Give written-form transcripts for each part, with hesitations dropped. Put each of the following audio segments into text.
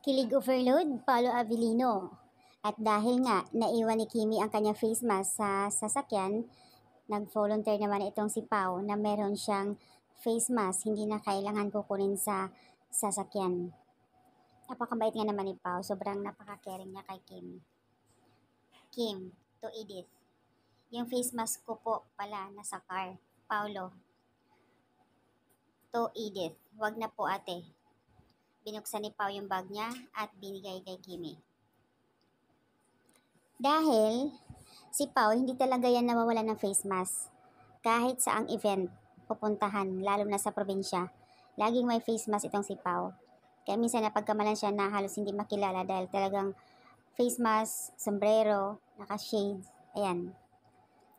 Kilig overload, Paolo Avellino. At dahil nga naiwan ni Kimi ang kanyang face mask sa sasakyan, nag-volunteer naman itong si Pao na meron siyang face mask, hindi na kailangan kukunin sa sasakyan. Napakabait nga naman ni Pao, sobrang napaka-caring niya kay Kim. Kim, to Edith. Yung face mask ko po pala nasa car. Paolo, to Edith. Wag na po ate. Binuksan ni Pao yung bag niya at binigay kay Kimi. Dahil si Pao hindi talaga yan nawawala ng face mask. Kahit saang event pupuntahan, lalo na sa probinsya, laging may face mask itong si Pao. Kaya minsan napagkamalan siya na halos hindi makilala dahil talagang face mask, sombrero, naka-shades, ayan.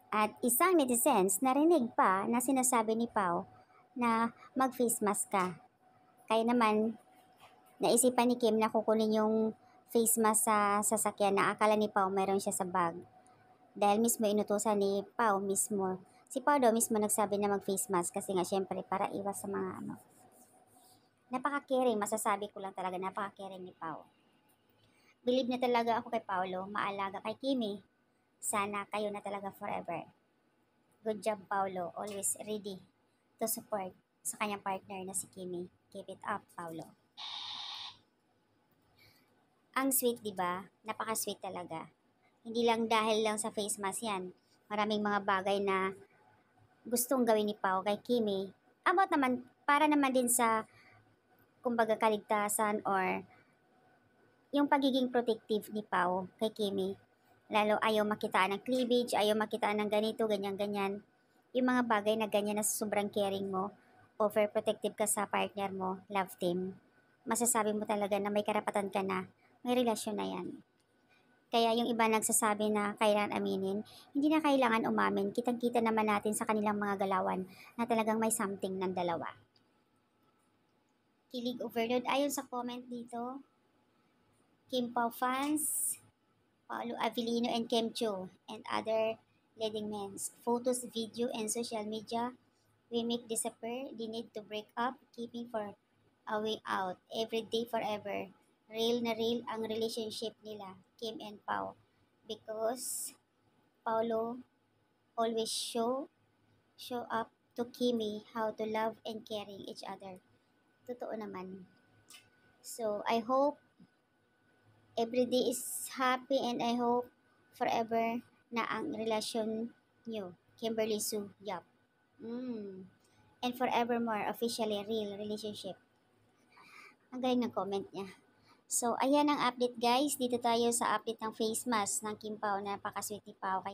At isang netizens narinig pa na sinasabi ni Pao na mag-face mask ka. Kaya naman, naisipan ni Kim na kukunin yung face mask sa sasakyan na akala ni Pao meron siya sa bag. Dahil mismo inutusan ni Pao mismo. Si Pao daw mismo nagsabi na mag-face mask kasi nga syempre para iwas sa mga Napaka-caring, masasabi ko lang talaga, napaka-caring ni Pao. Believe na talaga ako kay Paolo, maalaga kay Kimi. Sana kayo na talaga forever. Good job Paolo, always ready to support sa kanyang partner na si Kimi. Keep it up, Paolo. Ang sweet, di ba? Napaka-sweet talaga. Hindi lang dahil lang sa face mask yan. Maraming mga bagay na gustong gawin ni Pao kay Kimi. About naman, para naman din sa kumbaga kaligtasan or yung pagiging protective ni Pao kay Kimi. Lalo ayaw makitaan ng cleavage, ayaw makitaan ng ganito, ganyan-ganyan. Yung mga bagay na ganyan na sobrang caring mo, overprotective ka sa partner mo, love team. Masasabi mo talaga na may karapatan ka na, may relasyon na yan. Kaya yung iba nagsasabi na kailangan aminin, hindi na kailangan umamin. Kitang-kita naman natin sa kanilang mga galawan na talagang may something ng dalawa. Kilig overload. Ayon sa comment dito, Kim Pao fans, Paolo Avellino and Kim Cho, and other leading men. Photos, video, and social media, we make disappear, the need to break up, keeping for a way out, every day forever. Real na real ang relationship nila, Kim and Pao. Because Paolo always show up to Kimi how to love and caring each other. Totoo naman. So, I hope every day is happy and I hope forever na ang relasyon nyo, Kimberly Sue Yap. And forevermore, officially real relationship. Ang galing ng comment niya. So, ayan ang update guys. Dito tayo sa update ng face mask ng Kim Pao na napaka-sweet ni Pao kay